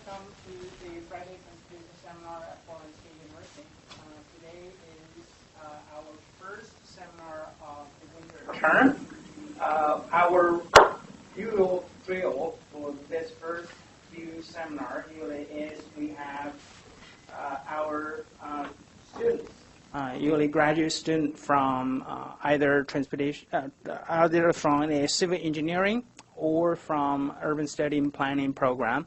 welcome to the Friday Constitution Seminar at Portland State University. Today is our first seminar of the winter term. Our usual thrill for this first few seminars usually is we have our students, usually graduate students from either transportation, either from a civil engineering or from urban study and planning program,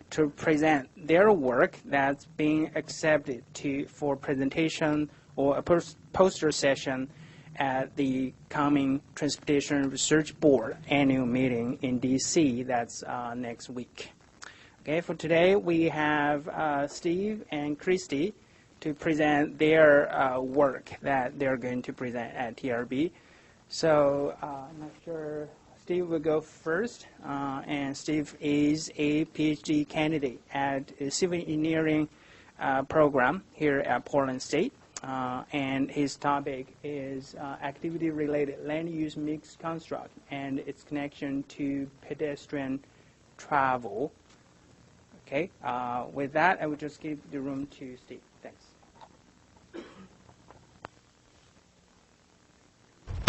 to present their work that's being accepted for presentation or a poster session at the coming Transportation Research Board annual meeting in DC. That's next week. Okay, for today we have Steve and Kristi to present their work that they're going to present at TRB. So I'm not sure. Steve will go first, and Steve is a PhD candidate at a civil engineering program here at Portland State, and his topic is activity-related land use mix construct and its connection to pedestrian travel. Okay, with that, I will just give the room to Steve. Thanks.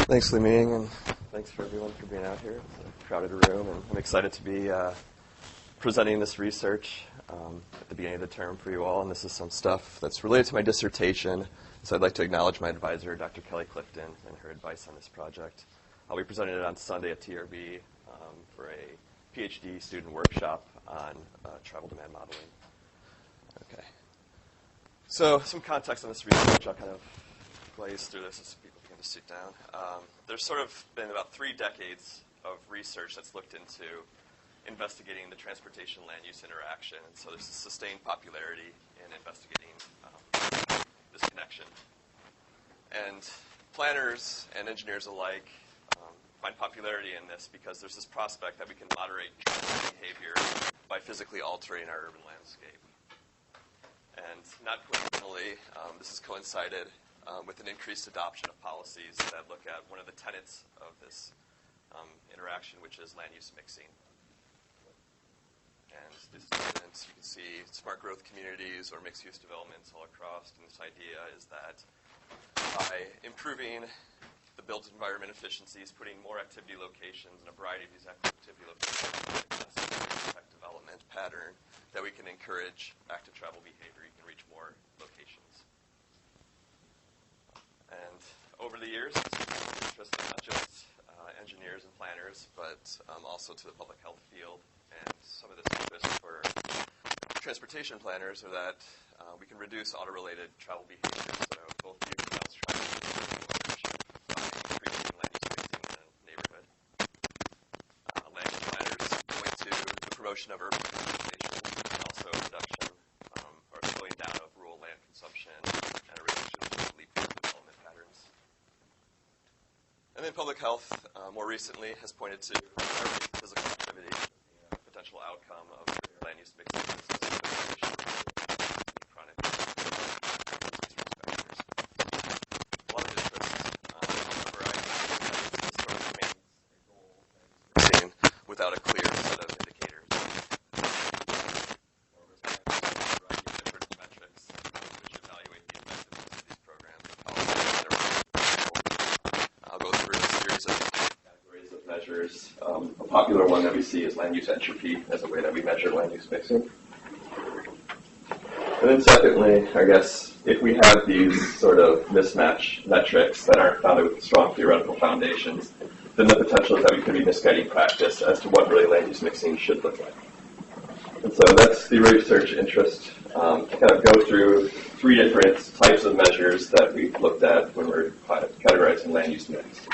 Thanks for the meeting, and thanks for everyone for being out here. It's a crowded room, and I'm excited to be presenting this research at the beginning of the term for you all. And this is some stuff that's related to my dissertation. So I'd like to acknowledge my advisor, Dr. Kelly Clifton, and her advice on this project. I'll be presenting it on Sunday at TRB for a PhD student workshop on travel demand modeling. Okay. So some context on this research. I'll kind of glaze through this as people begin to sit down. There's sort of been about 3 decades of research that's looked into investigating the transportation land use interaction. And so there's a sustained popularity in investigating this connection. And planners and engineers alike find popularity in this because there's this prospect that we can moderate behavior by physically altering our urban landscape. And not coincidentally, this has coincided with an increased adoption of policies that look at one of the tenets of this interaction, which is land use mixing. And this is, you can see smart growth communities or mixed-use developments all across. And this idea is that by improving the built environment efficiencies, putting more activity locations in a variety of these activity locations, tech development pattern, that we can encourage active travel behavior. You can reach more locations. And over the years, it's interested not just engineers and planners, but also to the public health field. And some of this interest for transportation planners are that we can reduce auto-related travel behavior, so both vehicle miles traveled by increasing land use mixing in a neighborhood. Land use planners point to the promotion of urban transportation and also reduction or slowing down of rural land consumption and a reduction of leap development patterns. And then public health, more recently, has pointed to physical activity, potential outcome of land use mixing chronic a lot of interest. However, I think without a clear set of indicators. Different metrics which evaluate the effectiveness of these programs and policies. I'll go through a series of categories of measures. A popular one that we see is land use entropy as a way that we measure land use mixing. And then secondly, I guess, if we have these sort of mismatch metrics that aren't founded with strong theoretical foundations, then the potential is that we could be misguiding practice as to what really land use mixing should look like. And so that's the research interest. To kind of go through 3 different types of measures that we've looked at when we're categorizing land use mix.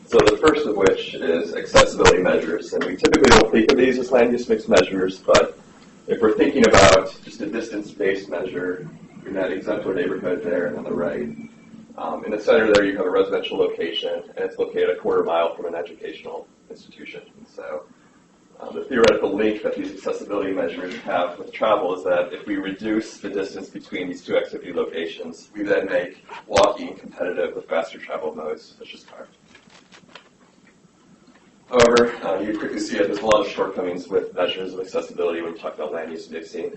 So the first of which is accessibility measures. And we typically don't think of these as land use mix measures, but if we're thinking about just a distance-based measure in that exemplar neighborhood there on the right, in the center there you have a residential location, and it's located a quarter mile from an educational institution. And so the theoretical link that these accessibility measures have with travel is that if we reduce the distance between these 2 activity locations, we then make walking competitive with faster travel modes, such as car. However, you quickly see that there's a lot of shortcomings with measures of accessibility when we talk about land use mixing.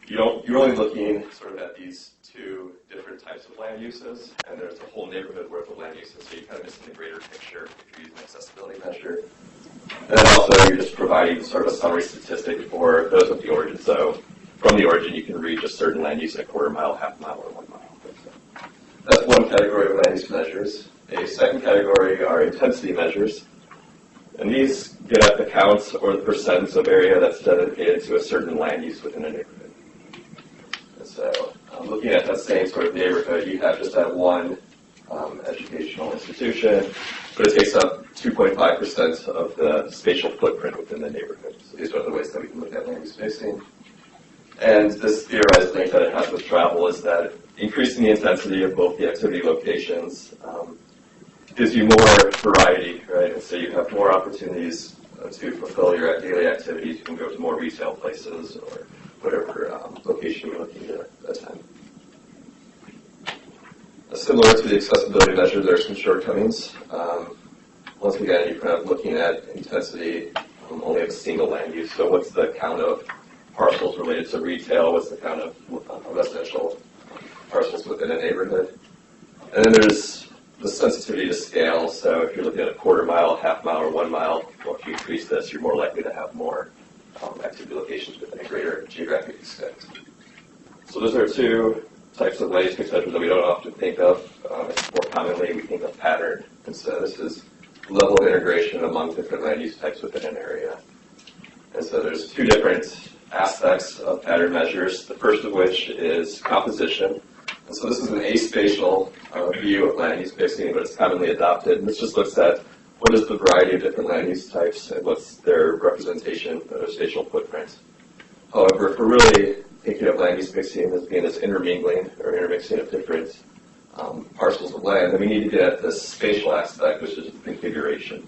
You're only looking sort of at these two different types of land uses, and there's a whole neighborhood worth of land uses, so you kind of miss the greater picture if you're using an accessibility measure. And then also, you're just providing sort of a summary statistic for those with the origin. So from the origin, you can reach a certain land use in a quarter mile, half mile, or 1 mile. That's one category of land use measures. A second category are intensity measures. And these get at the counts or the percents of area that's dedicated to a certain land use within a neighborhood. And so looking at that same sort of neighborhood, you have just that one educational institution, but it takes up 2.5% of the spatial footprint within the neighborhood. So these are the ways that we can look at land use spacing. And this theorized link that it has with travel is that increasing the intensity of both the activity locations gives you more variety, right? And so you have more opportunities to fulfill your daily activities. You can go to more retail places or whatever location you're looking to attend. Similar to the accessibility measure, there are some shortcomings. Once again, you're kind of looking at intensity only of a single land use. So what's the count of parcels related to retail? What's the count of residential parcels within a neighborhood? And then there's the sensitivity to scale. So if you're looking at a quarter mile, half mile, or 1 mile, well, if you increase this, you're more likely to have more activity locations within a greater geographic extent. So those are two types of land use mix measures that we don't often think of. More commonly, we think of pattern. And so this is level of integration among different land use types within an area. And so there's two different aspects of pattern measures, the first of which is composition. And so this is an aspatial view of land use mixing, but it's commonly adopted. And this just looks at what is the variety of different land use types and what's their representation of their spatial footprint. However, if we're really thinking of land use mixing as being this intermingling or intermixing of different parcels of land, then we need to get at this spatial aspect, which is the configuration.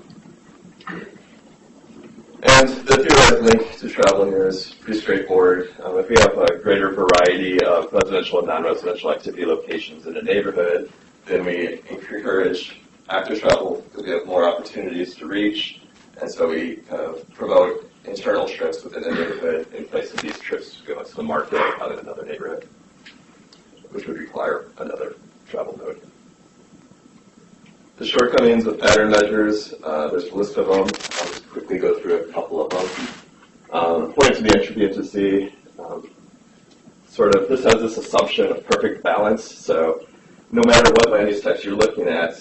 And the theoretical link to travel here is pretty straightforward. If we have a greater variety of residential and non-residential activity locations in a neighborhood, then we encourage active travel because we have more opportunities to reach, and so we kind of promote internal trips within the neighborhood in place of these trips to go to the market out in another neighborhood, which would require another travel node. The shortcomings of pattern measures, there's a list of them. I'll just quickly go through a couple of them. According to the entropy indice, this has this assumption of perfect balance. So no matter what land use types you're looking at,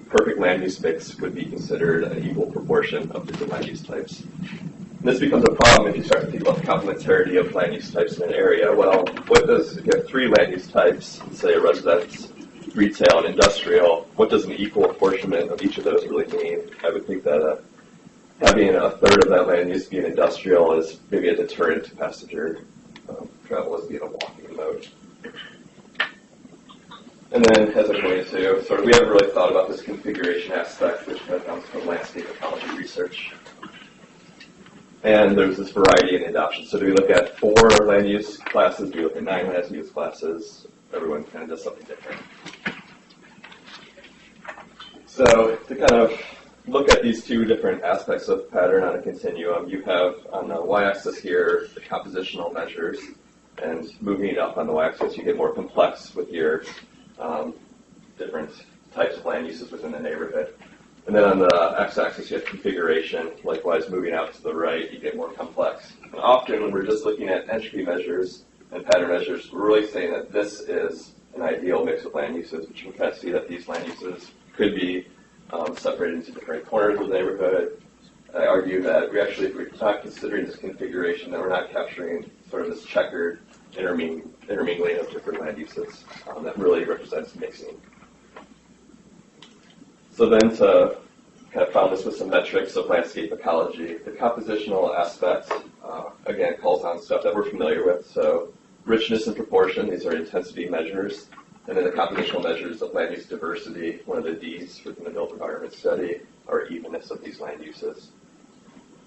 perfect land use mix would be considered an equal proportion of different land use types. And this becomes a problem if you start to think about the complementarity of land use types in an area. Well, if you have 3 land use types, say residence, retail, and industrial, what does an equal apportionment of each of those really mean? I would think that having a third of that land use being industrial is maybe a deterrent to passenger travel as being a walking mode. And then, as I pointed to, we haven't really thought about this configuration aspect, which comes from landscape ecology research. And there's this variety in adoption. So do we look at 4 land use classes? Do we look at 9 land use classes? Everyone kind of does something different. So to kind of look at these two different aspects of pattern on a continuum, you have on the y-axis here the compositional measures, and moving up on the y-axis you get more complex with your different types of land uses within the neighborhood. And then on the x-axis you have configuration. Likewise, moving out to the right you get more complex. And often when we're just looking at entropy measures and pattern measures, we're really saying that this is an ideal mix of land uses, which you can kind of see that these land uses could be separated into different corners of the neighborhood. I argue that if we're not considering this configuration, then we're not capturing sort of this checkered intermingling of different land uses that really represents mixing. So then to kind of found this with some metrics of landscape ecology, the compositional aspect, again, calls on stuff that we're familiar with. So richness and proportion, these are intensity measures. And then the compositional measures of land use diversity, one of the Ds within the built environment study, are evenness of these land uses.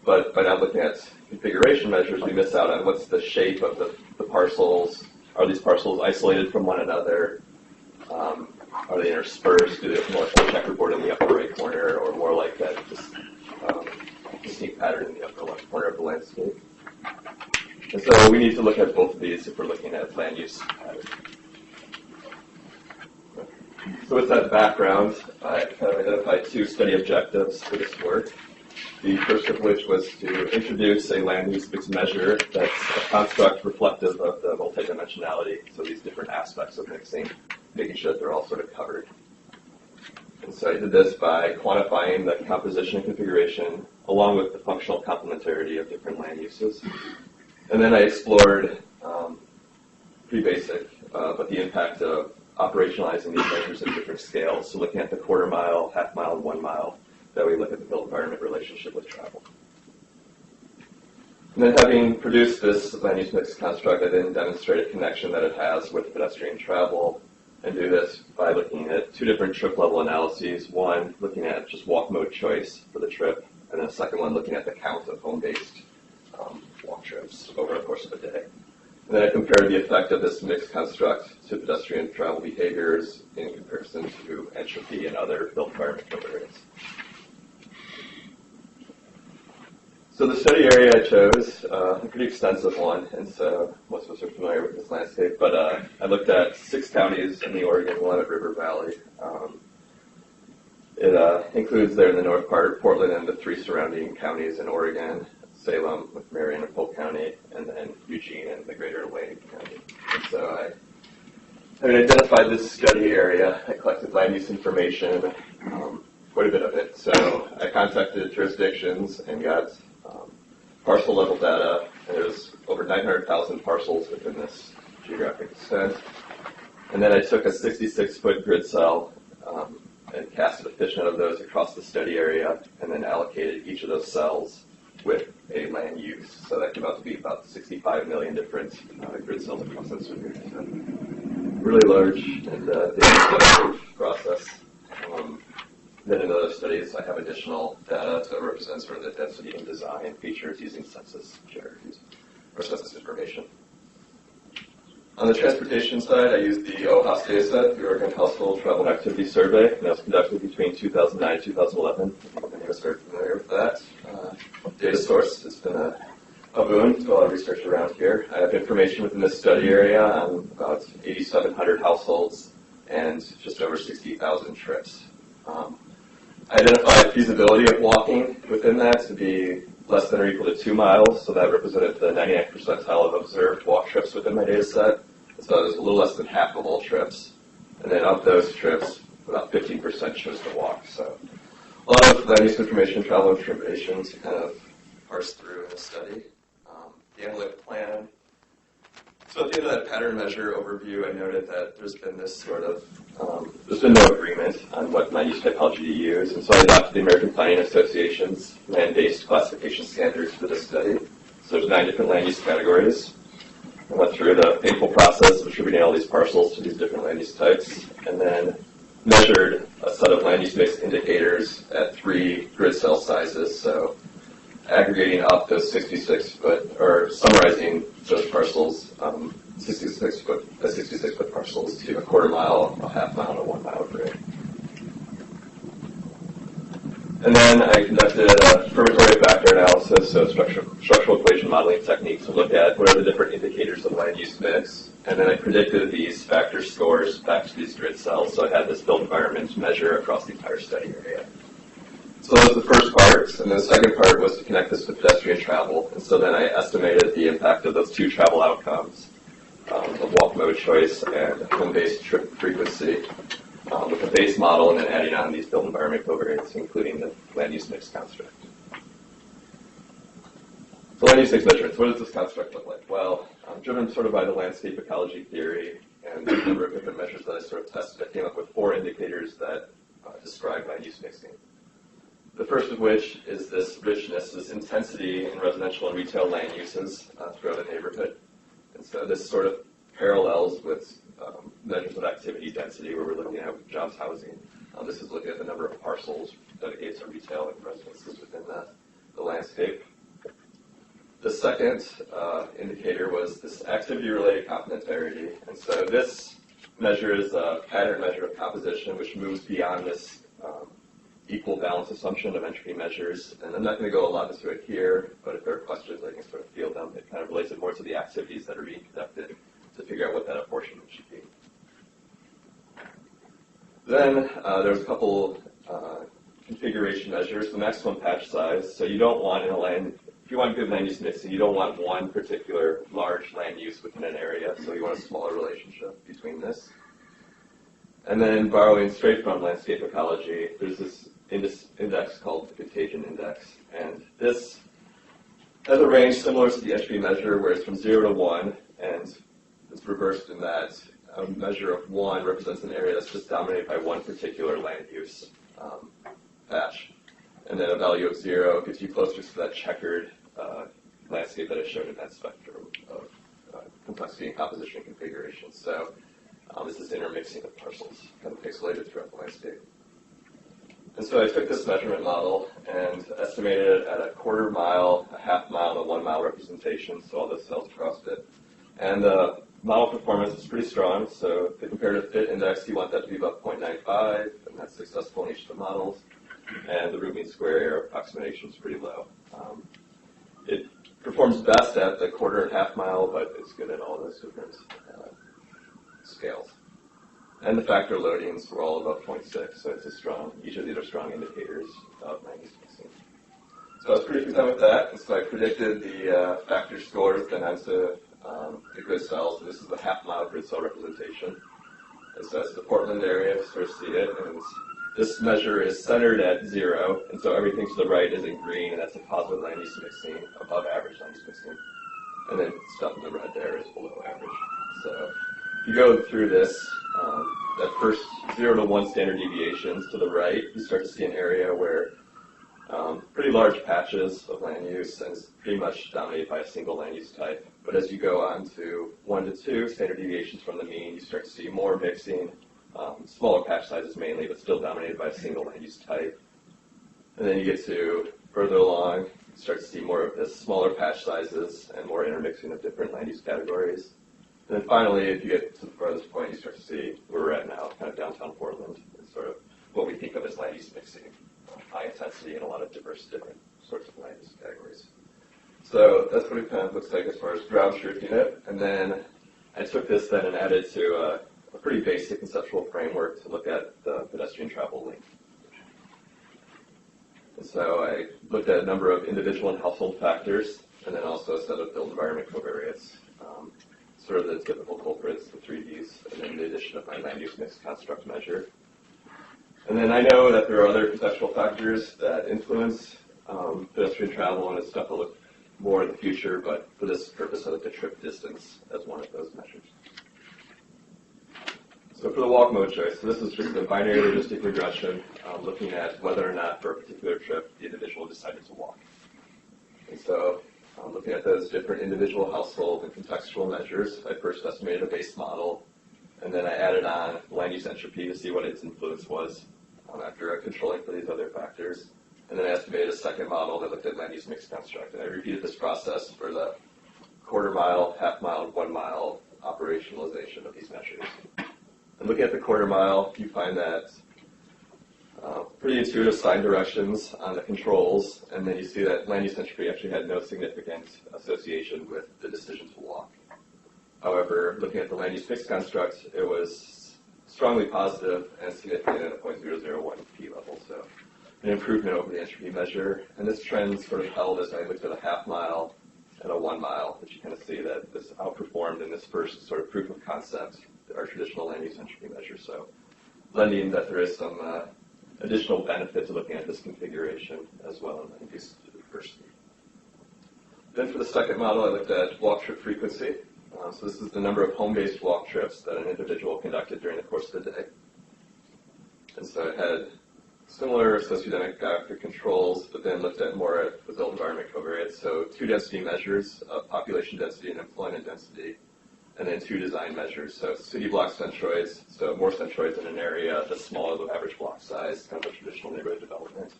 But by not looking at configuration measures, we miss out on what's the shape of the parcels. Are these parcels isolated from one another? Are they interspersed? Do they have more like a checkerboard in the upper right corner, or more like that just distinct pattern in the upper left corner of the landscape? And so we need to look at both of these if we're looking at land use patterns. So with that background, I kind of identified two study objectives for this work. The first of which was to introduce a land use mix measure that's a construct reflective of the multidimensionality, so these different aspects of mixing, making sure that they're all sort of covered. And so I did this by quantifying the composition and configuration along with the functional complementarity of different land uses. And then I explored, pretty basic, but the impact of operationalizing these measures at different scales. So looking at the quarter mile, half mile, and 1 mile, that we look at the built environment relationship with travel. And then having produced this land use mix construct, I then demonstrate a connection that it has with pedestrian travel, and do this by looking at two different trip level analyses. One, looking at just walk mode choice for the trip, and then a second one looking at the count of home-based walk trips over the course of a day. And then I compared the effect of this mixed construct to pedestrian travel behaviors in comparison to entropy and other built environment covariates. So the study area I chose, a pretty extensive one, and so most of us are familiar with this landscape, but I looked at 6 counties in the Oregon Willamette River Valley. It includes there in the north part Portland and the 3 surrounding counties in Oregon, Salem with Marion and Polk County, and then Eugene and the greater Lane County. And so having identified this study area, I collected land use information, quite a bit of it. So I contacted jurisdictions and got parcel level data, and there's over 900,000 parcels within this geographic extent. And then I took a 66-foot grid cell and casted a fishnet of those across the study area, and then allocated each of those cells with a land use. So that came out to be about 65 million different grid cells across that study area. So really large and data process. Then in other studies, I have additional data to represent sort of the density and design features using census geographies or census information. On the transportation side, I used the OHAS data set, the Oregon Household Travel Activity Survey, and that was conducted between 2009 and 2011. Many of us are familiar with that data source. It's been a boon to a lot of research around here. I have information within this study area on about 8,700 households and just over 60,000 trips. I identified feasibility of walking within that to be less than or equal to 2 miles, so that represented the 99th percentile of observed walk trips within my data set. So it was a little less than half of all trips. And then of those trips, about 15% chose to walk. So a lot of land use information, travel information to kind of parse through in the study. The analytic plan. So at the end of that pattern measure overview, I noted that there's been this sort of, there's been no agreement on what land use typology to use, and so I adopted the American Planning Association's land-based classification standards for this study. So there's 9 different land use categories. I went through the painful process of attributing all these parcels to these different land use types, and then measured a set of land use mix indicators at 3 grid cell sizes, so aggregating up those 66-foot, or summarizing those parcels, 66-foot parcels to a quarter mile, a half mile, and a 1 mile grid. And then I conducted a confirmatory factor analysis, so structural equation modeling technique to look at what are the different indicators of land use mix. And then I predicted these factor scores back to these grid cells, so I had this built environment measure across the entire study area. So that was the first part, and the second part was to connect this to pedestrian travel. And so then I estimated the impact of those 2 travel outcomes, of walk mode choice and home-based trip frequency, with a base model and then adding on these built environment covariates, including the land use mix construct. So land use mix measurements, what does this construct look like? Well, driven sort of by the landscape ecology theory and the number of different measures that I sort of tested, I came up with 4 indicators that describe land use mixing. The first of which is this richness, this intensity in residential and retail land uses throughout a neighborhood. And so this sort of parallels with measures of activity density where we're looking at jobs housing. This is looking at the number of parcels dedicated to retail and residences within the landscape. The second indicator was this activity-related complementarity. And so this measure is a pattern measure of composition, which moves beyond this equal balance assumption of entropy measures. And I'm not going to go a lot into it here, but if there are questions, I can sort of field them. It kind of relates it more to the activities that are being conducted to figure out what that apportionment should be. Then there's a couple configuration measures. The maximum patch size. So you don't want in a land, if you want good land use mixing, you don't want one particular large land use within an area. So you want a smaller relationship between this. And then borrowing straight from landscape ecology, there's this index called the contagion index. And this has a range similar to the entropy measure where it's from 0 to 1, and it's reversed in that a measure of 1 represents an area that's just dominated by one particular land use patch. And then a value of 0 gets you closer to that checkered landscape that I showed in that spectrum of complexity and composition configuration. So this is intermixing of parcels, kind of pixelated throughout the landscape. And so I took this measurement model and estimated it at a quarter mile, a half mile, and a 1 mile representation, so all those cells across it. And the model performance is pretty strong, so the comparative fit index, you want that to be about 0.95, and that's successful in each of the models. And the root mean square error approximation is pretty low. It performs best at the quarter and half mile, but it's good at all those different scales. And the factor loadings were all above 0.6, so it's a strong, each of these are strong indicators of land use mixing. So I was pretty content with that, and so I predicted the factor scores then onto the grid cells. And this is the half-mile grid cell representation. And so it's the Portland area, you sort of see it, and this measure is centered at 0, and so everything to the right is in green, and that's a positive land use mixing, above average land use mixing. And then stuff in the red there is below average. So if you go through this, that first 0 to 1 standard deviations to the right, you start to see an area where pretty large patches of land use, and it's pretty much dominated by a single land use type. But as you go on to 1 to 2 standard deviations from the mean, you start to see more mixing, smaller patch sizes mainly, but still dominated by a single land use type. And then you get to further along, you start to see more of this smaller patch sizes and more intermixing of different land use categories. And then finally, if you get to the farthest point, you start to see where we're at now, kind of downtown Portland. It's sort of what we think of as land use mixing, high intensity and a lot of diverse different sorts of land use categories. So that's what it kind of looks like as far as ground truthing it. And then I took this then and added to a pretty basic conceptual framework to look at the pedestrian travel link. And so I looked at a number of individual and household factors, and then also a set of built environment covariates. Sort of the typical culprits, the 3Ds, and then the addition of my land use mix construct measure. And then I know that there are other contextual factors that influence pedestrian travel, and it's stuff I'll look more in the future, but for this purpose I looked at trip distance as one of those measures. So for the walk mode choice, so this is just a binary logistic regression looking at whether or not for a particular trip the individual decided to walk. And so looking at those different individual household and contextual measures, I first estimated a base model, and then I added on land use entropy to see what its influence was after controlling for these other factors. And then I estimated a second model that looked at land use mix construct, and I repeated this process for the quarter mile, half mile, and 1 mile operationalization of these measures. And looking at the quarter mile, you find that pretty intuitive sign directions on the controls, and then you see that land use entropy actually had no significant association with the decision to walk. However, looking at the land use mix construct, it was strongly positive and significant at a 0.001 p level, so an improvement over the entropy measure. And this trend sort of held as I looked at a half mile and a 1 mile, which you kind of see that this outperformed in this first sort of proof of concept, our traditional land use entropy measure. So lending that there is some additional benefit to looking at this configuration as well in land use diversity. Then for the second model, I looked at walk trip frequency. So this is the number of home-based walk trips that an individual conducted during the course of the day. And so it had similar sociodemographic controls, but then looked at more at the built environment covariates. So 2 density measures of population density and employment density, and then 2 design measures. So city block centroids, so more centroids in an area, the smaller the average block size, kind of a traditional neighborhood development.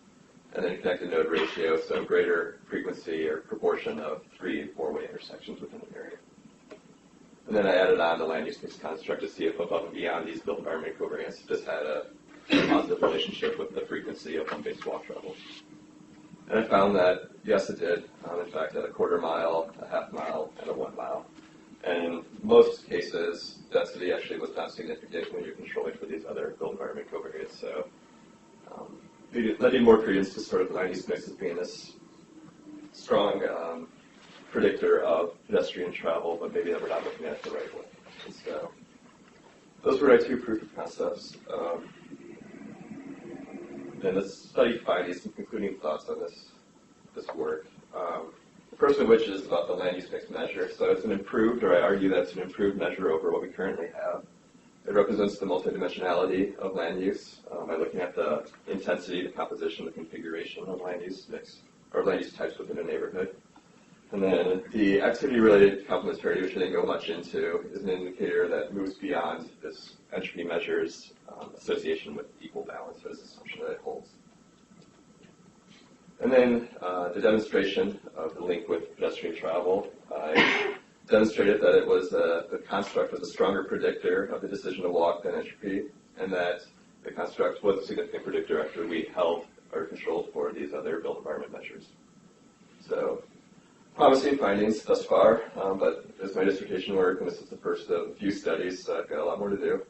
And then connected node ratio, so greater frequency or proportion of 3 and 4-way intersections within an area. And then I added on the land use mix construct to see if above and beyond these built environment covariance just had a positive relationship with the frequency of home-based walk travel. And I found that, yes, it did. In fact, at a quarter mile, a half mile, and a 1 mile. And in most cases, density actually was not significant when you're controlling for these other built environment covariates. So lending more credence to sort of land use mix as being this strong predictor of pedestrian travel, but maybe that we're not looking at it the right way. And so those were our 2 proof of concepts. And let's study findings and concluding thoughts on this work. The first of which is about the land use mix measure. So it's an improved, or I argue that it's an improved measure over what we currently have. It represents the multidimensionality of land use by looking at the intensity, the composition, the configuration of land use mix, or land use types within a neighborhood. And then the activity-related complementarity, which I didn't go much into, is an indicator that moves beyond this entropy measure's association with equal balance, or this assumption that it holds. And then the demonstration of the link with pedestrian travel. I demonstrated that it was the construct was a stronger predictor of the decision to walk than entropy, and that the construct was a significant predictor after we held or controlled for these other built environment measures. So, promising findings thus far, but as my dissertation work, and this is the first of a few studies, so I've got a lot more to do.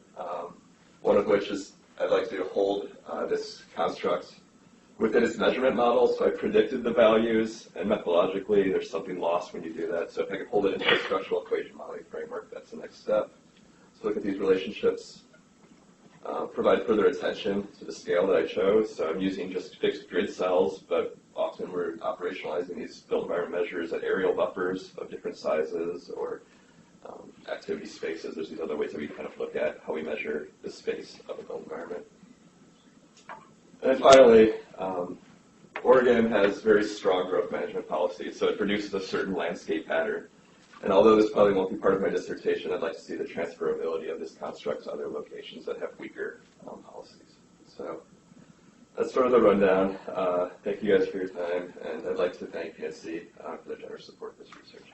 One of which is I'd like to hold this construct within its measurement model. So I predicted the values, and methodologically there's something lost when you do that. So if I can hold it into a structural equation modeling framework, that's the next step. So look at these relationships, provide further attention to the scale that I chose. So I'm using just fixed grid cells, but often we're operationalizing these built environment measures at aerial buffers of different sizes or activity spaces. There's these other ways that we kind of look at how we measure the space of a built environment. And then finally, Oregon has very strong growth management policies, so it produces a certain landscape pattern. And although this probably won't be part of my dissertation, I'd like to see the transferability of this construct to other locations that have weaker policies. So that's sort of the rundown. Thank you guys for your time, and I'd like to thank Nancy for their generous support of this research.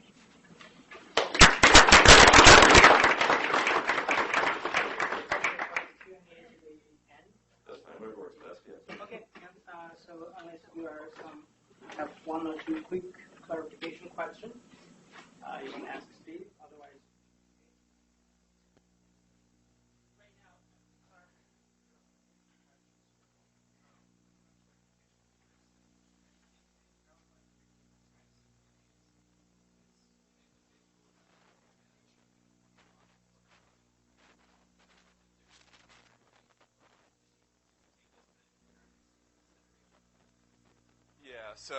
That's fine, whatever works best, yeah. Okay, so unless you have 1 or 2 quick clarification questions, you can ask Steve, otherwise. Yeah, so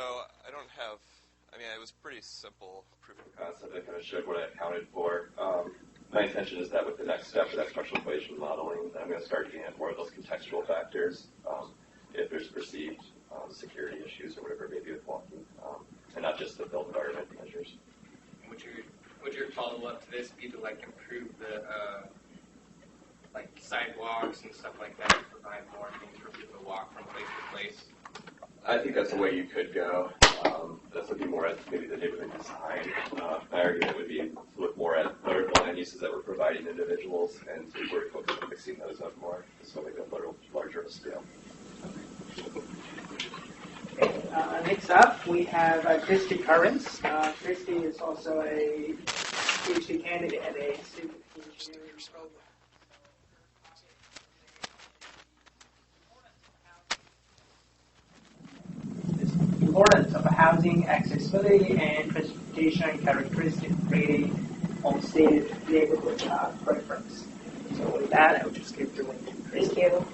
it was pretty simple proof of concept. I kind of showed what I accounted for. My intention is that with the next step of that structural equation modeling, I'm going to start getting at more of those contextual factors, if there's perceived security issues or whatever it may be with walking, and not just the built environment measures. Would your follow-up to this be to improve the sidewalks and stuff like that to provide more things for people to walk from place to place? I think that's the way you could go. That's looking more at maybe the neighborhood design. My argument would be to look more at what are the land uses that we're providing individuals and to work focus on fixing those up more, so maybe a larger of a scale. Okay, next up, we have Kristi Currans. Kristi is also a PhD candidate at a civil engineering program. Importance of housing accessibility and transportation characteristics creating home-state neighborhood preference. So with that, I will just give the link to Kristi. Thank you.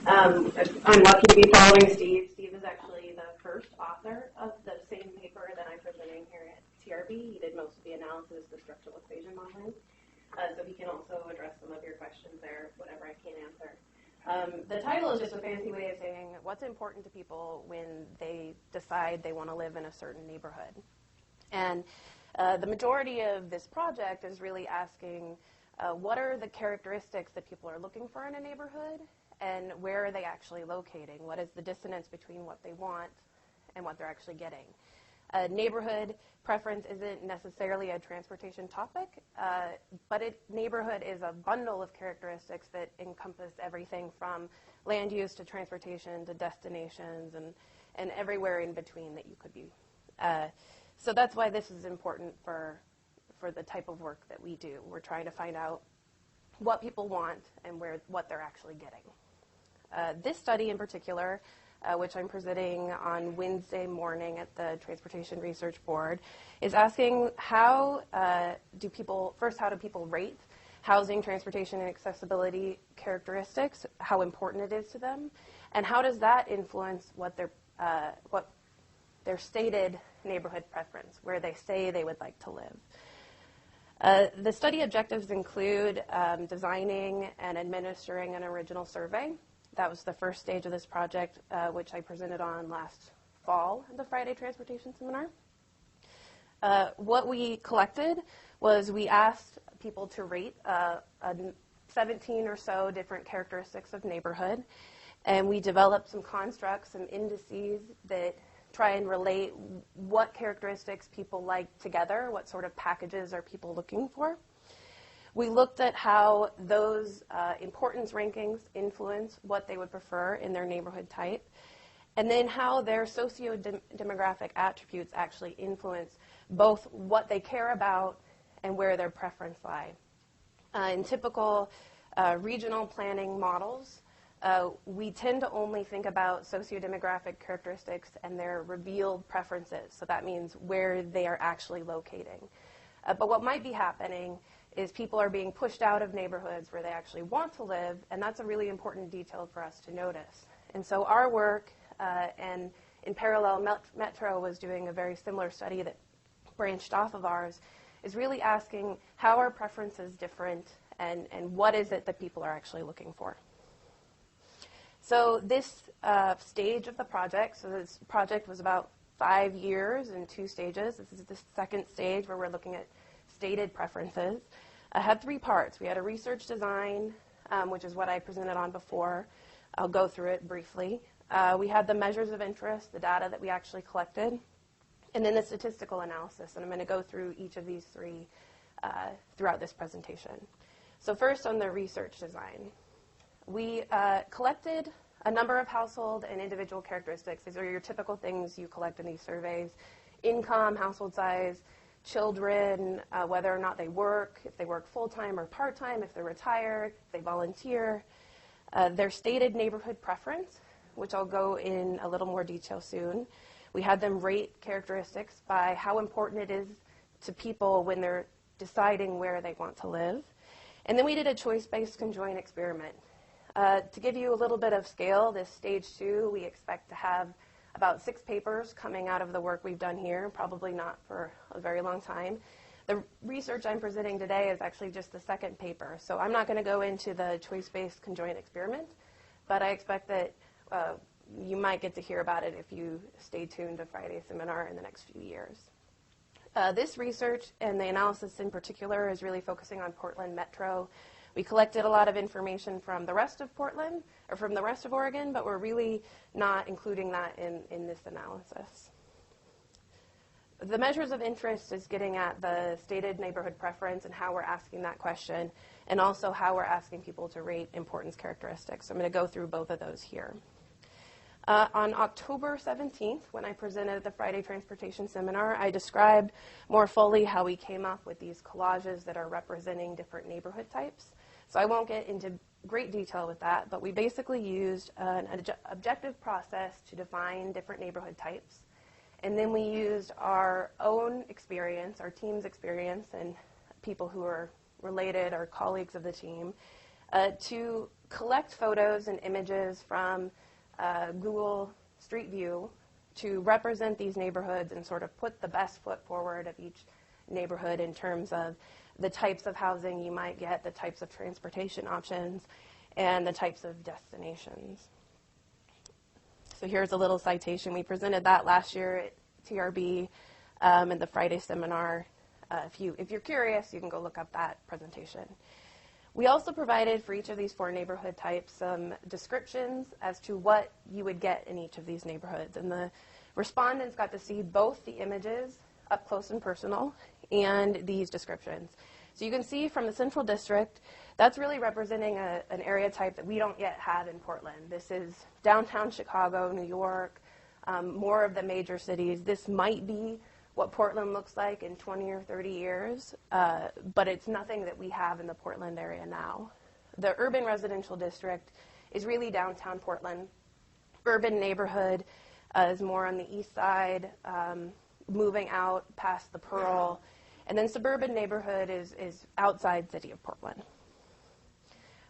I'm lucky to be following Steve. Steve is actually the first author of the same paper that I'm presenting here at TRB. He did most of the analysis, the structural equation modeling. So he can also address some of your questions there, whatever I can't answer. The title is just a fancy way of saying what's important to people when they decide they want to live in a certain neighborhood. And the majority of this project is really asking what are the characteristics that people are looking for in a neighborhood and where are they actually locating? What is the dissonance between what they want and what they're actually getting? Neighborhood preference isn't necessarily a transportation topic, but neighborhood is a bundle of characteristics that encompass everything from land use to transportation to destinations and everywhere in between that you could be. So that's why this is important for the type of work that we do. We're trying to find out what people want and what they're actually getting. This study in particular, which I'm presenting on Wednesday morning at the Transportation Research Board, is asking how do people rate housing, transportation, and accessibility characteristics, how important it is to them, and how does that influence what their stated neighborhood preference, where they say they would like to live. The study objectives include designing and administering an original survey. That was the first stage of this project, which I presented on last fall at the Friday Transportation Seminar. What we collected was we asked people to rate 17 or so different characteristics of neighborhood, and we developed some constructs, some indices that try and relate what characteristics people like together, what sort of packages are people looking for. We looked at how those importance rankings influence what they would prefer in their neighborhood type, and then how their socio-demographic attributes actually influence both what they care about and where their preference lie. In typical regional planning models, we tend to only think about socio-demographic characteristics and their revealed preferences, so that means where they are actually locating. But what might be happening is people are being pushed out of neighborhoods where they actually want to live, and that's a really important detail for us to notice. And so our work, and in parallel, Metro was doing a very similar study that branched off of ours, is really asking how are preferences different and what is it that people are actually looking for. So this stage of the project, so this project was about 5 years in 2 stages. This is the second stage where we're looking at stated preferences. Had 3 parts. We had a research design, which is what I presented on before. I'll go through it briefly. We had the measures of interest, the data that we actually collected, and then the statistical analysis. And I'm going to go through each of these 3 throughout this presentation. So first on the research design. We collected a number of household and individual characteristics. These are your typical things you collect in these surveys: income, household size, children, whether or not they work, if they work full-time or part-time, if they're retired, if they volunteer, their stated neighborhood preference, which I'll go in a little more detail soon. We had them rate characteristics by how important it is to people when they're deciding where they want to live. And then we did a choice-based conjoint experiment. To give you a little bit of scale, this stage 2, we expect to have about 6 papers coming out of the work we've done here, probably not for a very long time. The research I'm presenting today is actually just the second paper, so I'm not going to go into the choice-based conjoint experiment, but I expect that you might get to hear about it if you stay tuned to Friday's seminar in the next few years. This research and the analysis in particular is really focusing on Portland Metro. We collected a lot of information from the rest of Portland, or from the rest of Oregon, but we're really not including that in this analysis. The measures of interest is getting at the stated neighborhood preference and how we're asking that question, and also how we're asking people to rate importance characteristics. So I'm going to go through both of those here. On October 17th, when I presented at the Friday Transportation Seminar, I described more fully how we came up with these collages that are representing different neighborhood types. So I won't get into great detail with that, but we basically used an objective process to define different neighborhood types. And then we used our own experience, our team's experience, and people who are related or colleagues of the team, to collect photos and images from Google Street View to represent these neighborhoods and sort of put the best foot forward of each neighborhood in terms of the types of housing you might get, the types of transportation options, and the types of destinations. So here's a little citation. We presented that last year at TRB in the Friday seminar. If you're curious, you can go look up that presentation. We also provided for each of these 4 neighborhood types some descriptions as to what you would get in each of these neighborhoods. And the respondents got to see both the images up close and personal and these descriptions. So you can see from the Central District, that's really representing an area type that we don't yet have in Portland. This is downtown Chicago, New York, more of the major cities. This might be what Portland looks like in 20 or 30 years, but it's nothing that we have in the Portland area now. The urban residential district is really downtown Portland. Urban neighborhood is more on the east side, moving out past the Pearl. And then suburban neighborhood is outside city of Portland.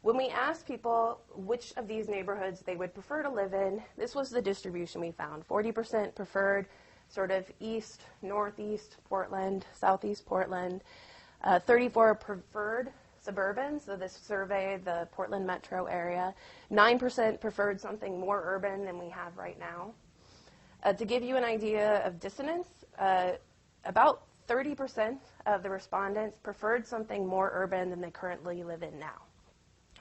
When we asked people which of these neighborhoods they would prefer to live in, this was the distribution we found. 40% preferred sort of east, northeast Portland, southeast Portland. 34% preferred suburban, so this surveyed the Portland metro area. 9% preferred something more urban than we have right now. To give you an idea of dissonance, about 30% of the respondents preferred something more urban than they currently live in now.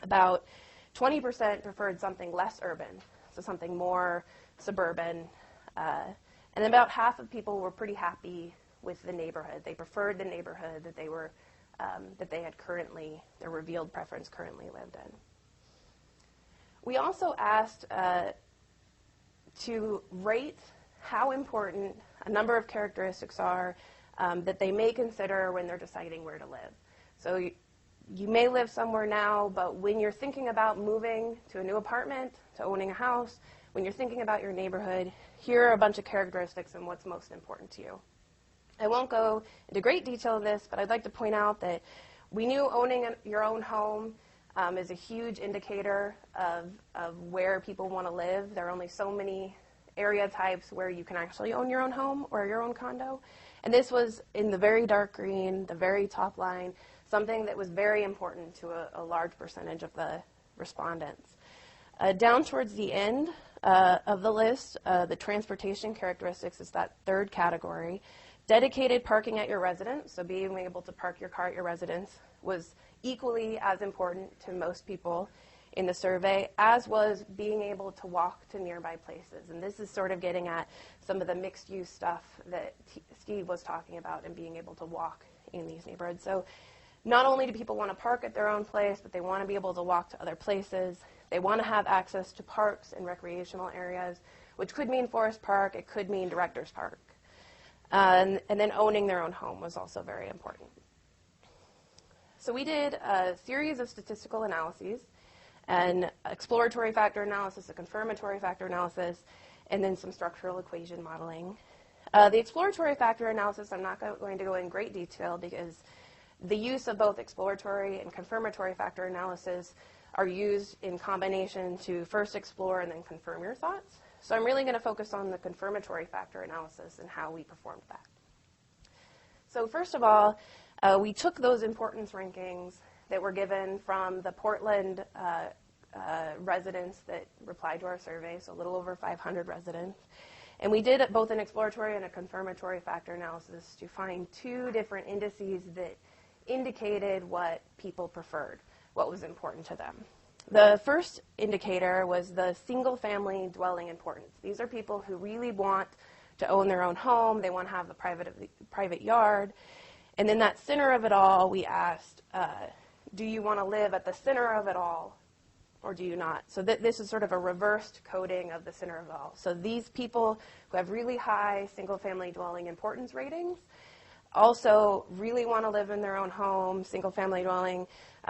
About 20% preferred something less urban, so something more suburban. And about half of people were pretty happy with the neighborhood. They preferred the neighborhood that they were, that they had currently, their revealed preference currently lived in. We also asked to rate how important a number of characteristics are that they may consider when they're deciding where to live. So you may live somewhere now, but when you're thinking about moving to a new apartment, to owning a house, when you're thinking about your neighborhood, here are a bunch of characteristics and what's most important to you. I won't go into great detail of this, but I'd like to point out that we knew owning your own home is a huge indicator of where people want to live. There are only so many area types where you can actually own your own home or your own condo. And this was in the very dark green, the very top line, something that was very important to a large percentage of the respondents. Down towards the end of the list, the transportation characteristics is that third category. Dedicated parking at your residence, so being able to park your car at your residence, was equally as important to most people in the survey, as was being able to walk to nearby places. And this is sort of getting at some of the mixed-use stuff that Steve was talking about and being able to walk in these neighborhoods. So not only do people want to park at their own place, but they want to be able to walk to other places. They want to have access to parks and recreational areas, which could mean Forest Park, it could mean Director's Park. And then owning their own home was also very important. So we did a series of statistical analyses, an exploratory factor analysis, a confirmatory factor analysis, and then some structural equation modeling. The exploratory factor analysis, I'm not going to go in great detail because the use of both exploratory and confirmatory factor analysis are used in combination to first explore and then confirm your thoughts. So I'm really going to focus on the confirmatory factor analysis and how we performed that. So first of all, we took those importance rankings that were given from the Portland residents that replied to our survey, so a little over 500 residents. And we did both an exploratory and a confirmatory factor analysis to find two different indices that indicated what people preferred, what was important to them. The first indicator was the single-family dwelling importance. These are people who really want to own their own home. They want to have a private yard. And in that center of it all, we asked, do you want to live at the center of it all, or do you not? So this is sort of a reversed coding of the center of it all. So these people who have really high single-family dwelling importance ratings also really want to live in their own home, single-family dwelling,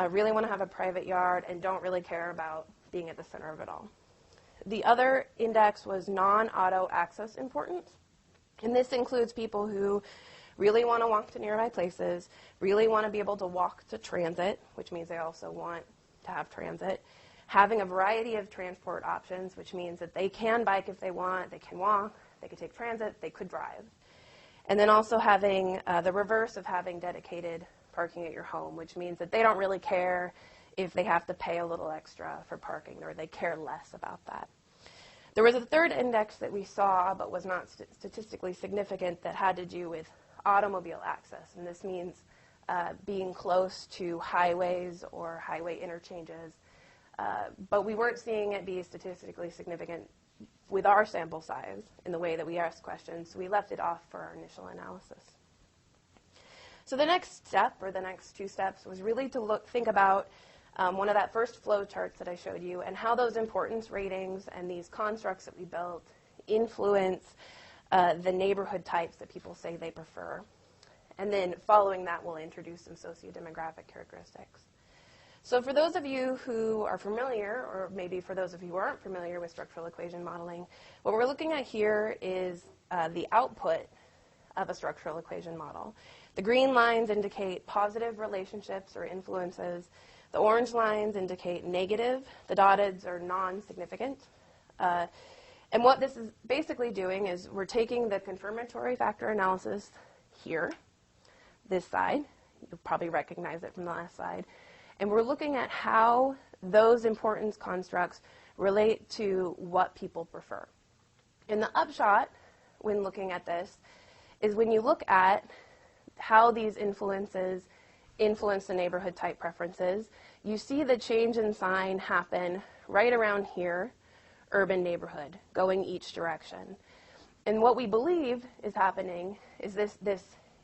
really want to have a private yard, and don't really care about being at the center of it all. The other index was non-auto access importance, and this includes people who really want to walk to nearby places, really want to be able to walk to transit, which means they also want to have transit, having a variety of transport options, which means that they can bike if they want, they can walk, they could take transit, they could drive. And then also having the reverse of having dedicated parking at your home, which means that they don't really care if they have to pay a little extra for parking, or they care less about that. There was a third index that we saw but was not statistically significant that had to do with automobile access, and this means being close to highways or highway interchanges, but we weren't seeing it be statistically significant with our sample size in the way that we ask questions, so we left it off for our initial analysis. So the next step, or the next two steps, was really to think about one of that first flow charts that I showed you and how those importance ratings and these constructs that we built influence the neighborhood types that people say they prefer. And then following that, we'll introduce some sociodemographic characteristics. So for those of you who are familiar, or maybe for those of you who aren't familiar with structural equation modeling, what we're looking at here is the output of a structural equation model. The green lines indicate positive relationships or influences. The orange lines indicate negative. The dotteds are non-significant. And what this is basically doing is we're taking the confirmatory factor analysis here, this side. You'll probably recognize it from the last slide. And we're looking at how those importance constructs relate to what people prefer. And the upshot when looking at this is when you look at how these influences influence the neighborhood type preferences, you see the change in sign happen right around here, urban neighborhood, going each direction. And what we believe is happening is this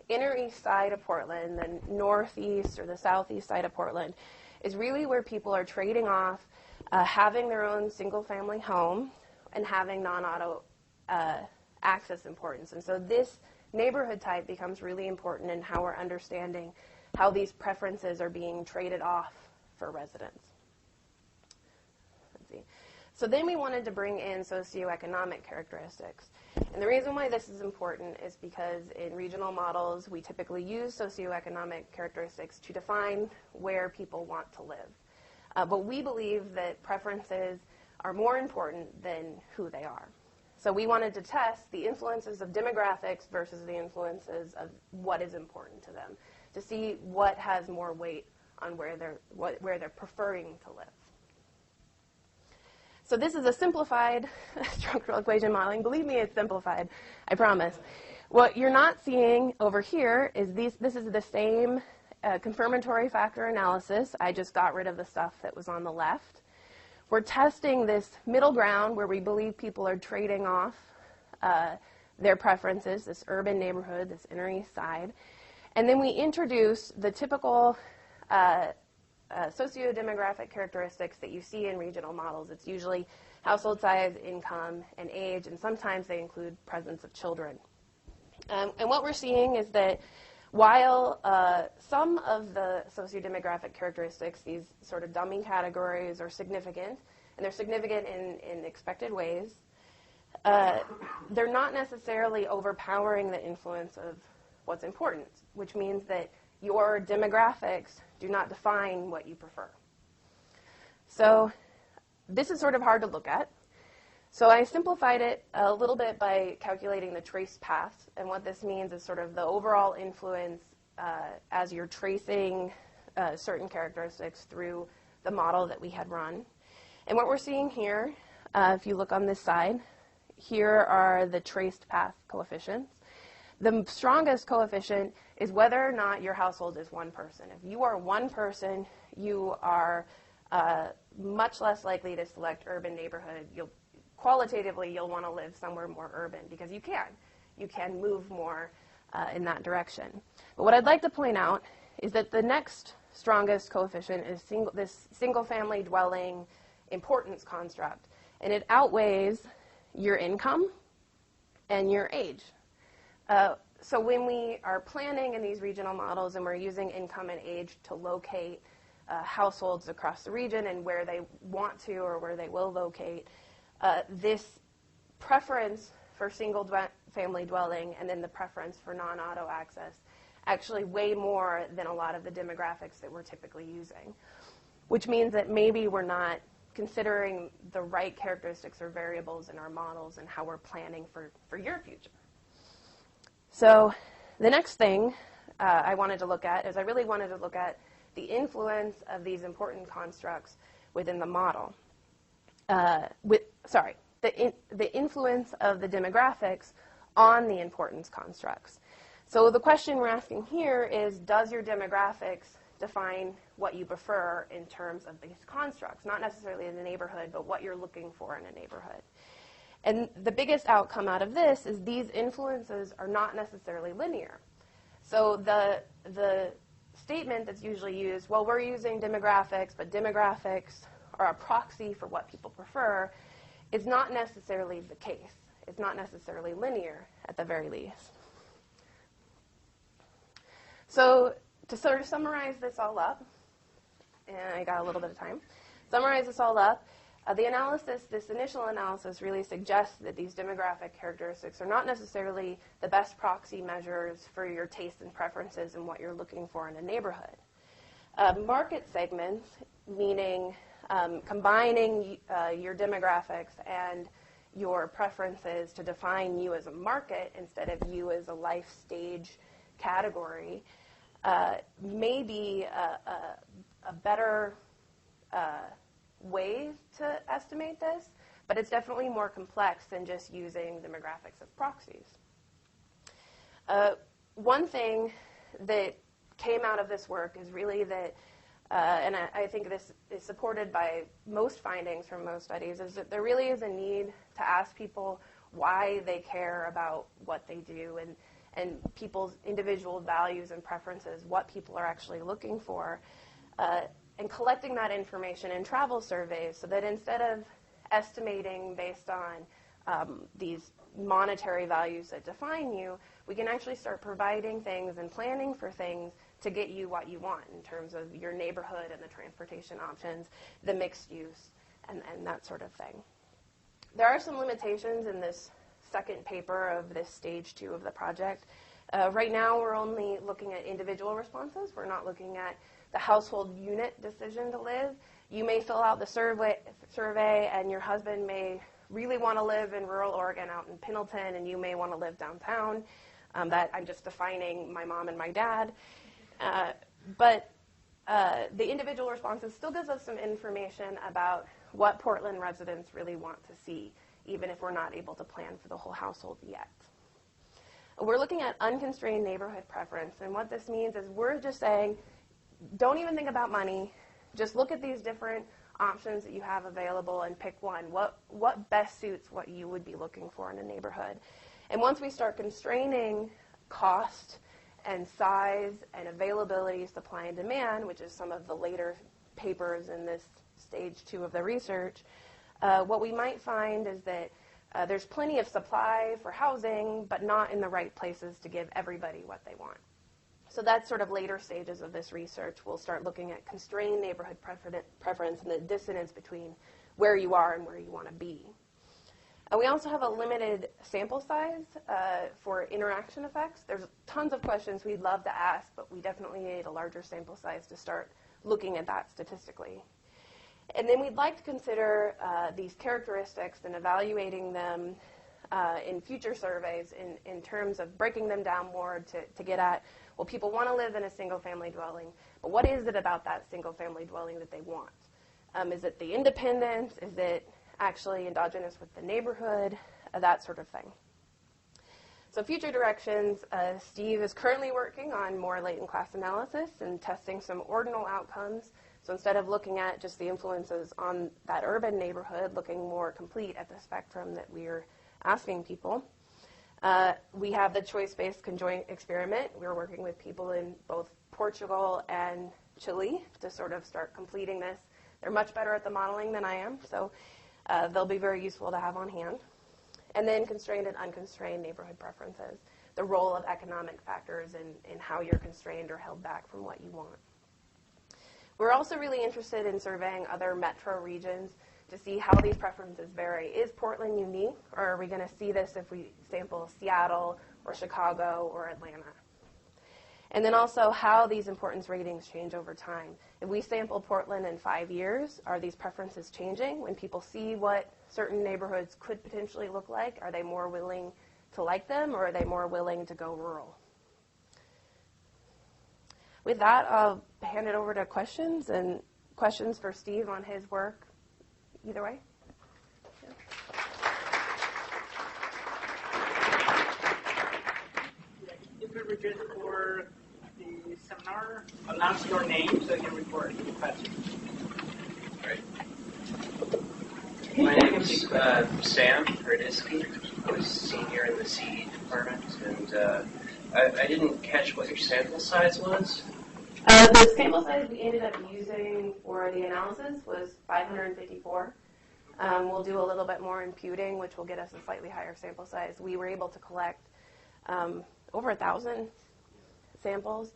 inner east side of Portland, the northeast or the southeast side of Portland, is really where people are trading off having their own single-family home and having non-auto access importance. And so this neighborhood type becomes really important in how we're understanding how these preferences are being traded off for residents. Let's see. So then we wanted to bring in socioeconomic characteristics. And the reason why this is important is because in regional models, we typically use socioeconomic characteristics to define where people want to live. But we believe that preferences are more important than who they are. So we wanted to test the influences of demographics versus the influences of what is important to them, to see what has more weight on where they're preferring to live. So this is a simplified structural equation modeling. Believe me, it's simplified, I promise. What you're not seeing over here is this is the same confirmatory factor analysis. I just got rid of the stuff that was on the left. We're testing this middle ground where we believe people are trading off their preferences, this urban neighborhood, this inner east side. And then we introduce the typical sociodemographic characteristics that you see in regional models. It's usually household size, income, and age, and sometimes they include presence of children. And what we're seeing is that while some of the sociodemographic characteristics, these sort of dummy categories, are significant, and they're significant in expected ways, they're not necessarily overpowering the influence of what's important, which means that your demographics do not define what you prefer. So this is sort of hard to look at. So I simplified it a little bit by calculating the trace path. And what this means is sort of the overall influence as you're tracing certain characteristics through the model that we had run. And what we're seeing here, if you look on this side, here are the traced path coefficients. The strongest coefficient is whether or not your household is one person. If you are one person, you are much less likely to select urban neighborhood. Qualitatively, you'll want to live somewhere more urban because you can. You can move more in that direction. But what I'd like to point out is that the next strongest coefficient is this single-family dwelling importance construct, and it outweighs your income and your age. So when we are planning in these regional models and we're using income and age to locate households across the region and where they want to or where they will locate, this preference for single-family dwelling and then the preference for non-auto access actually weigh more than a lot of the demographics that we're typically using, which means that maybe we're not considering the right characteristics or variables in our models and how we're planning for your future. So the next thing I wanted to look at is I really wanted to look at the influence of these important constructs within the model. The influence of the demographics on the importance constructs. So the question we're asking here is, does your demographics define what you prefer in terms of these constructs? Not necessarily in the neighborhood, but what you're looking for in a neighborhood. And the biggest outcome out of this is these influences are not necessarily linear. So the statement that's usually used, well, we're using demographics, but demographics are a proxy for what people prefer, is not necessarily the case. It's not necessarily linear, at the very least. So to sort of summarize this all up, and I got a little bit of time, summarize this all up, the analysis, this initial analysis really suggests that these demographic characteristics are not necessarily the best proxy measures for your tastes and preferences and what you're looking for in a neighborhood. Market segments, meaning combining your demographics and your preferences to define you as a market instead of you as a life stage category, may be a better way to estimate this, but it's definitely more complex than just using demographics as proxies. One thing that came out of this work is really that, and I think this is supported by most findings from most studies, is that there really is a need to ask people why they care about what they do and people's individual values and preferences, what people are actually looking for, and collecting that information in travel surveys so that instead of estimating based on these monetary values that define you, we can actually start providing things and planning for things to get you what you want in terms of your neighborhood and the transportation options, the mixed use, and that sort of thing. There are some limitations in this second paper of this stage 2 of the project. Right now, we're only looking at individual responses. We're not looking at the household unit decision to live. You may fill out the survey and your husband may really want to live in rural Oregon out in Pendleton, and you may want to live downtown. That I'm just defining my mom and my dad. But the individual responses still gives us some information about what Portland residents really want to see, even if we're not able to plan for the whole household yet. We're looking at unconstrained neighborhood preference, and what this means is we're just saying, don't even think about money. Just look at these different options that you have available and pick one. What best suits what you would be looking for in a neighborhood? And once we start constraining cost and size and availability, supply and demand, which is some of the later papers in this stage 2 of the research, what we might find is that there's plenty of supply for housing, but not in the right places to give everybody what they want. So that's sort of later stages of this research. We'll start looking at constrained neighborhood preference and the dissonance between where you are and where you want to be. We also have a limited sample size for interaction effects. There's tons of questions we'd love to ask, but we definitely need a larger sample size to start looking at that statistically. And then we'd like to consider these characteristics and evaluating them in future surveys in terms of breaking them down more to get at, well, people want to live in a single-family dwelling, but what is it about that single-family dwelling that they want? Is it the independence? Is it actually endogenous with the neighborhood? That sort of thing. So future directions, Steve is currently working on more latent class analysis and testing some ordinal outcomes. So instead of looking at just the influences on that urban neighborhood, looking more complete at the spectrum that we're asking people. We have the choice-based conjoint experiment. We're working with people in both Portugal and Chile to sort of start completing this. They're much better at the modeling than I am, so they'll be very useful to have on hand. And then constrained and unconstrained neighborhood preferences, the role of economic factors in how you're constrained or held back from what you want. We're also really interested in surveying other metro regions to see how these preferences vary. Is Portland unique, or are we going to see this if we sample Seattle or Chicago or Atlanta? And then also how these importance ratings change over time. If we sample Portland in 5 years, are these preferences changing? When people see what certain neighborhoods could potentially look like, are they more willing to like them, or are they more willing to go rural? With that, I'll hand it over to questions, and questions for Steve on his work. Either way. Yeah. If you're good for the seminar, announce your name so you can record the question. Great. My name name's Sam Herdisky. I was senior in the CE department, and I didn't catch what your sample size was. The sample size we ended up using for the analysis was 554. We'll do a little bit more imputing, which will get us a slightly higher sample size. We were able to collect over 1,000 samples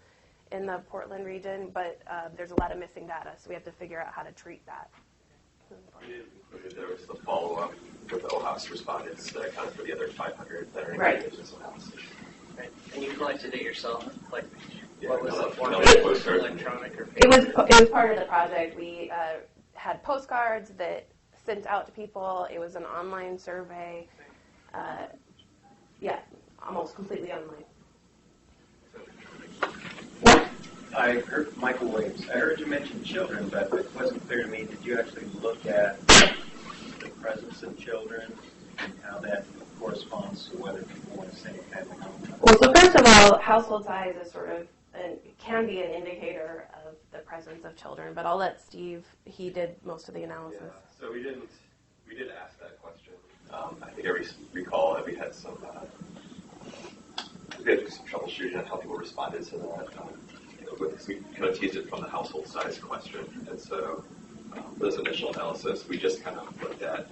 in the Portland region, but there's a lot of missing data, so we have to figure out how to treat that. There was the follow-up with the OHAS respondents that accounted for the other 500 that are in Right. the business analysis. Right. And you collected it yourself? Like, Yeah, what was no, the format? no, postcard. Electronic or It was part of the project. We had postcards that sent out to people. It was an online survey. Yeah, almost completely online. I heard Michael Williams. I heard you mention children, but it wasn't clear to me. Did you actually look at the presence of children and how that corresponds to whether people want the same kind of home? Well, so first of all, household size is sort of can be an indicator of the presence of children. But I'll let Steve. He did most of the analysis. Yeah, so we did ask that question. I think I recall that we had some troubleshooting on how people responded to that. We kind of teased it from the household size question, and so for this initial analysis, we just kind of looked at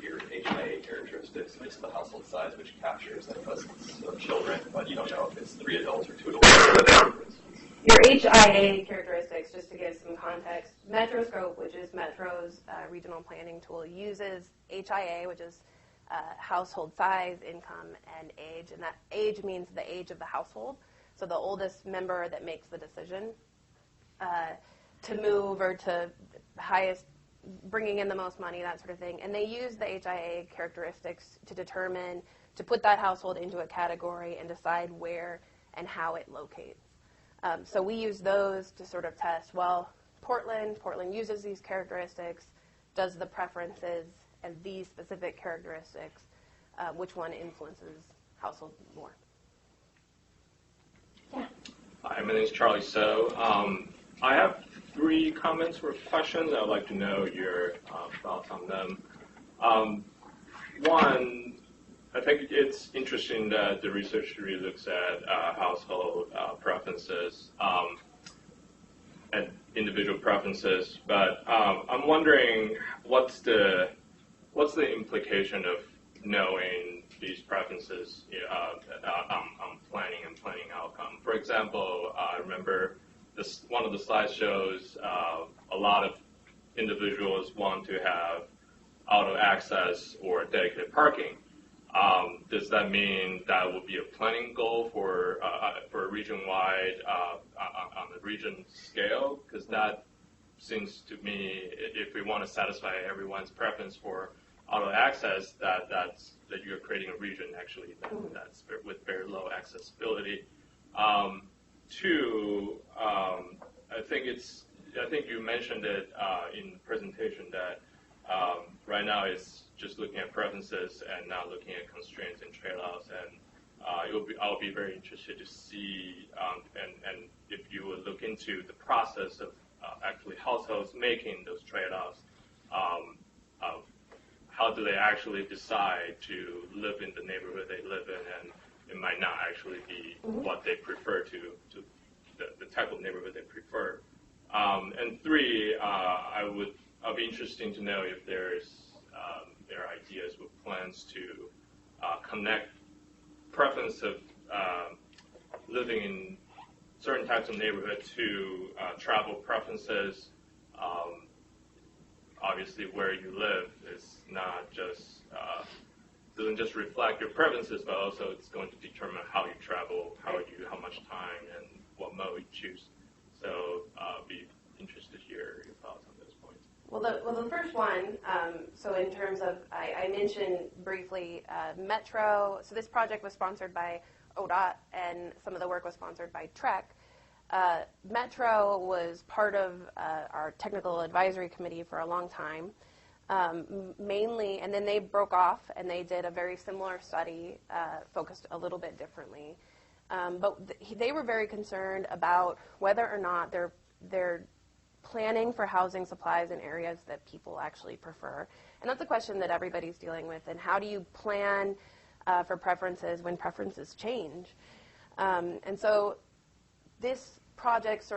your HIA characteristics and just the household size, which captures the presence of children, but you don't know if it's 3 adults or 2 adults or whatever, for instance. Your HIA characteristics, just to give some context, Metroscope, which is Metro's regional planning tool, uses HIA, which is household size, income, and age, and that age means the age of the household. So the oldest member that makes the decision to move or to highest, bringing in the most money, that sort of thing. And they use the HIA characteristics to determine, to put that household into a category and decide where and how it locates. So we use those to sort of test, well, Portland uses these characteristics. Does the preferences and these specific characteristics, which one influences household more? Yeah. Hi, my name is Charlie So. I have 3 comments or questions. I would like to know your thoughts on them. One, I think it's interesting that the research really looks at household preferences and individual preferences, but I'm wondering what's the implication of knowing these preferences on planning and planning outcome. For example, I remember one of the slides shows a lot of individuals want to have auto access or dedicated parking. Does that mean that would be a planning goal for a region-wide on the region scale? Because that seems to me, if we want to satisfy everyone's preference for auto access, that you're creating a region actually that's with very low accessibility. 2, I think you mentioned it in the presentation that right now it's just looking at preferences and not looking at constraints and trade-offs. And I'll be very interested to see and if you would look into the process of actually households making those trade-offs. How do they actually decide to live in the neighborhood they live in, and it might not actually be what they prefer to the type of neighborhood they prefer. And 3, I'll be interested to know if there are ideas with plans to connect preference of living in certain types of neighborhood to travel preferences. Obviously, where you live is not just doesn't just reflect your preferences, but also it's going to determine how you travel, how much time, and what mode you choose. So, be interested to hear your thoughts on those points. Well, the first one. So, in terms of, I mentioned briefly Metro. So, this project was sponsored by ODOT, and some of the work was sponsored by TREC. Metro was part of our technical advisory committee for a long time, mainly, and then they broke off and they did a very similar study, focused a little bit differently. But they were very concerned about whether or not their planning for housing supplies in areas that people actually prefer. And that's a question that everybody's dealing with. And how do you plan for preferences when preferences change? And so this project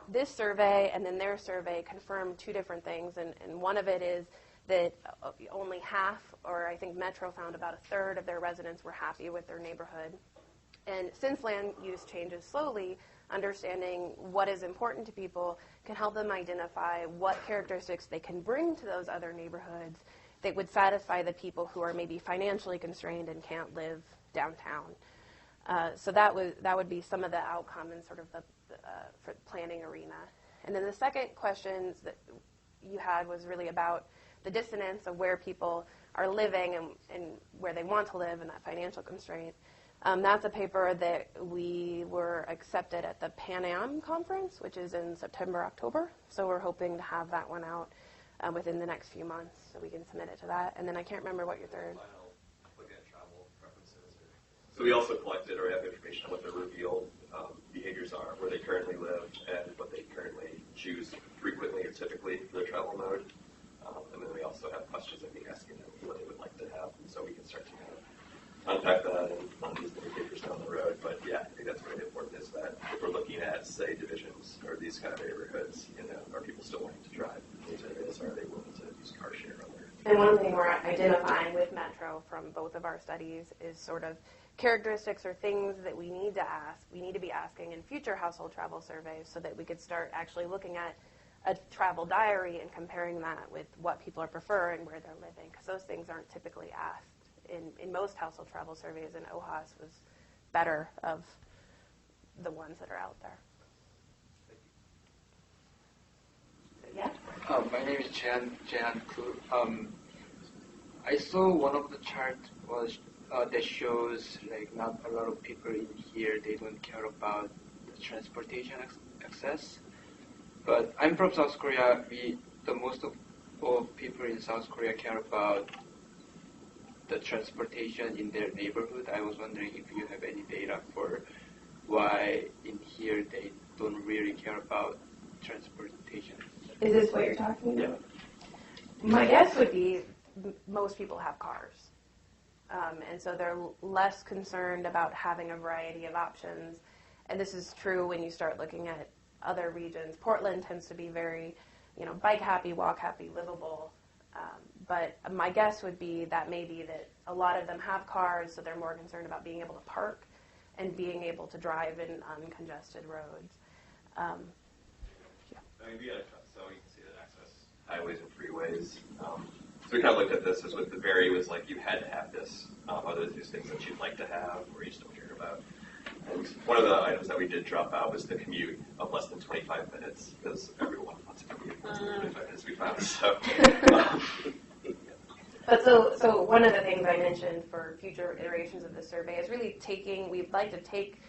this survey and then their survey confirmed two different things. And one of it is that only half, or I think Metro found about a third of their residents were happy with their neighborhood. And since land use changes slowly, understanding what is important to people can help them identify what characteristics they can bring to those other neighborhoods that would satisfy the people who are maybe financially constrained and can't live downtown. So that would be some of the outcome in sort of the for the planning arena. And then the second question that you had was really about the dissonance of where people are living and where they want to live and that financial constraint. That's a paper that we were accepted at the Pan Am conference, which is in September, October. So we're hoping to have that one out within the next few months so we can submit it to that. And then I can't remember what your third. Look at travel preferences. So we also collected or have information on what their revealed behaviors are, where they currently live, and what they currently choose frequently or typically for their travel mode. And then we also have questions that we ask them what they would like to have, and so we can start to kind of unpack that and on these behaviors down the road. But yeah, I think that's really important is that if we're looking at, say, divisions or these kind of neighborhoods, are people still wanting to drive in these areas? Are they willing to use car share on there? And one thing we're identifying with Metro from both of our studies is sort of characteristics or things that we need to be asking in future household travel surveys so that we could start actually looking at a travel diary and comparing that with what people are preferring, where they're living, because those things aren't typically asked in most household travel surveys, and OHAS was better of the ones that are out there. Yeah? My name is Jehan Ku. I saw one of the charts was that shows like not a lot of people in here, they don't care about the transportation access. But I'm from South Korea. The most of people in South Korea care about the transportation in their neighborhood. I was wondering if you have any data for why in here they don't really care about transportation. Is this what you're talking about? Yeah. My guess would be most people have cars. And so they're less concerned about having a variety of options. And this is true when you start looking at other regions. Portland tends to be very, bike happy, walk happy, livable. But my guess would be that maybe that a lot of them have cars, so they're more concerned about being able to park and being able to drive in uncongested roads. So you can see that access highways and freeways. So we kind of looked at this as what the vary was like. You had to have this. Other these things that you'd like to have or you just don't care about. And one of the items that we did drop out was the commute of less than 25 minutes because everyone wants to commute less than 25 minutes. We found so. But so one of the things I mentioned for future iterations of the survey is really we'd like to take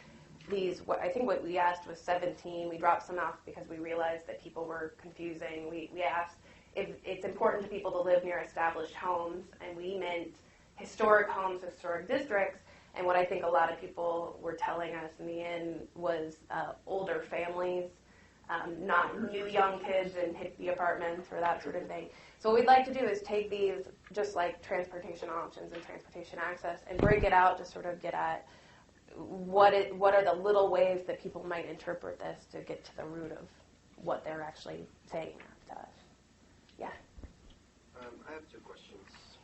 these, I think what we asked was 17. We dropped some off because we realized that people were confusing. We asked if it's important to people to live near established homes, and we meant historic homes, historic districts. And what I think a lot of people were telling us in the end was older families, not new young kids in hippie apartments or that sort of thing. So what we'd like to do is take these, just like transportation options and transportation access, and break it out to sort of get at what are the little ways that people might interpret this to get to the root of what they're actually saying to us. Yeah? I have two questions.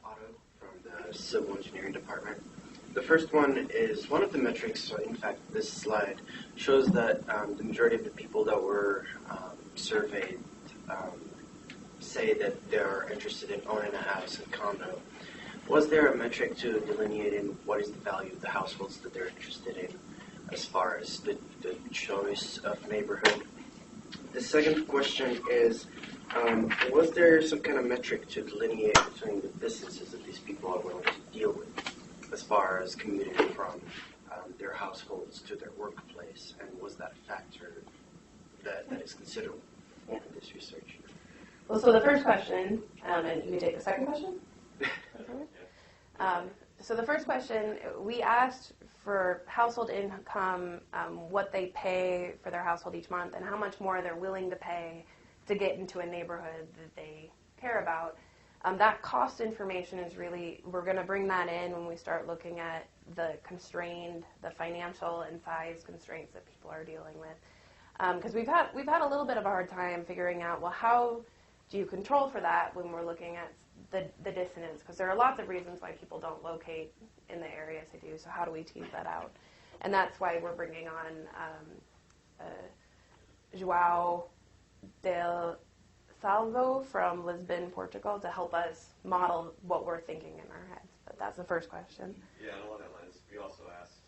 Otto from the Civil Engineering Department. The first one is one of the metrics, so in fact this slide, shows that the majority of the people that were surveyed say that they're interested in owning a house and condo. Was there a metric to delineate in what is the value of the households that they're interested in as far as the choice of neighborhood? The second question is, was there some kind of metric to delineate between the distances that these people are willing to deal with as far as commuting from their households to their workplace, and was that a factor that is considered in this research? Well, so the first question, and you may take the second question? So the first question, we asked for household income, what they pay for their household each month, and how much more they're willing to pay to get into a neighborhood that they care about. That cost information is really, we're going to bring that in when we start looking at the financial and size constraints that people are dealing with. Because we've had a little bit of a hard time figuring out, well, how do you control for that when we're looking at the dissonance? Because there are lots of reasons why people don't locate in the areas they do, so how do we tease that out? And that's why we're bringing on João del Salvo from Lisbon, Portugal, to help us model what we're thinking in our heads. But that's the first question. Yeah, and along that lines, we also asked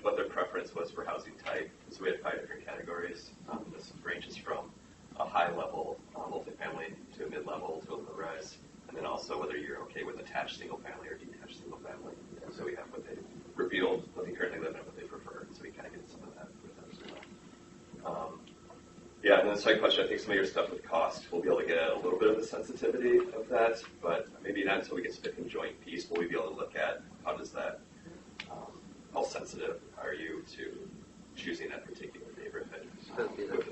what their preference was for housing type. So we had 5 different categories. This ranges from a high-level multifamily to a mid-level to a low-rise, and then also whether you're okay with attached single-family or detached single-family. And so we have what they revealed, what they currently live in, and what they prefer. So we kind of get some of that with them as well. Yeah, and then the second question, I think some of your stuff with cost, we'll be able to get a little bit of the sensitivity of that, but maybe not until we get to the conjoint piece will we be able to look at how does that, how sensitive are you to choosing that particular neighborhood.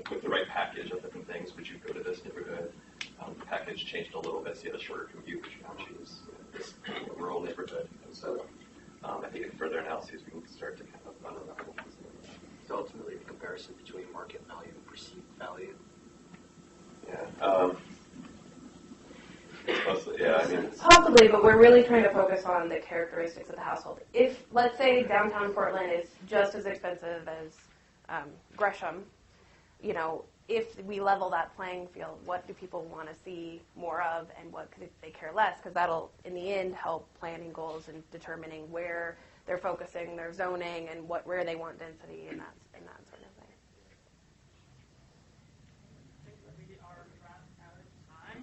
With the right package of different things, would you go to this neighborhood? The package changed a little bit, so you had a shorter commute, would you now choose this rural neighborhood? And so I think in further analyses we can start to kind of unravel. So ultimately the comparison between market value and perceived value. Yeah. Mostly, yeah, I mean. Possibly, but we're really trying to focus on the characteristics of the household. If, let's say, downtown Portland is just as expensive as Gresham, you know, if we level that playing field, what do people want to see more of, and what could they care less? Because that'll, in the end, help planning goals and determining where they're focusing their zoning and where they want density and that sort of thing. We are out of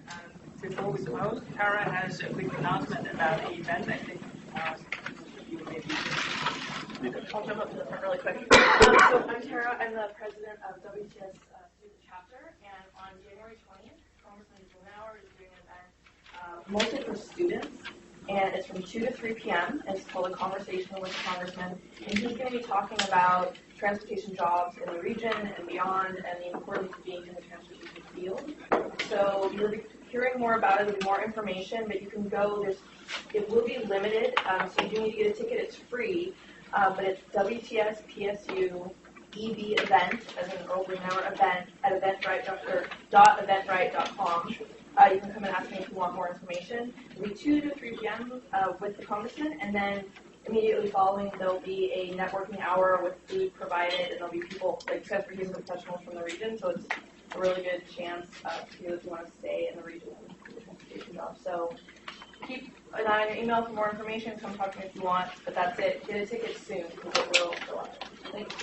time. Before we close, Tara has a quick announcement about the event. I think you maybe. I'll jump up to the front really quick. So I'm Tara. I'm the president of WTS Student Chapter, and on January 20th, Congressman Blumenauer is doing an event mostly for students, and it's from 2 to 3 p.m. It's called A Conversation with the Congressman, and he's going to be talking about transportation jobs in the region and beyond, and the importance of being in the transportation field. So you'll be hearing more about it. There'll be more information, but you can go. It will be limited, so you do need to get a ticket. It's free, but it's WTS PSU EB event, as in Earl Blumenauer event, at eventbrite.com. You can come and ask me if you want more information. It'll be 2 to 3 p.m. With the congressman, and then immediately following, there'll be a networking hour with food provided, and there'll be people, like transportation professionals from the region, so it's a really good chance to do if you want to stay in the region and do the transportation job. So keep an eye on your email for more information. Come talk to me if you want, but that's it. Get a ticket soon, because it will fill up. Thanks.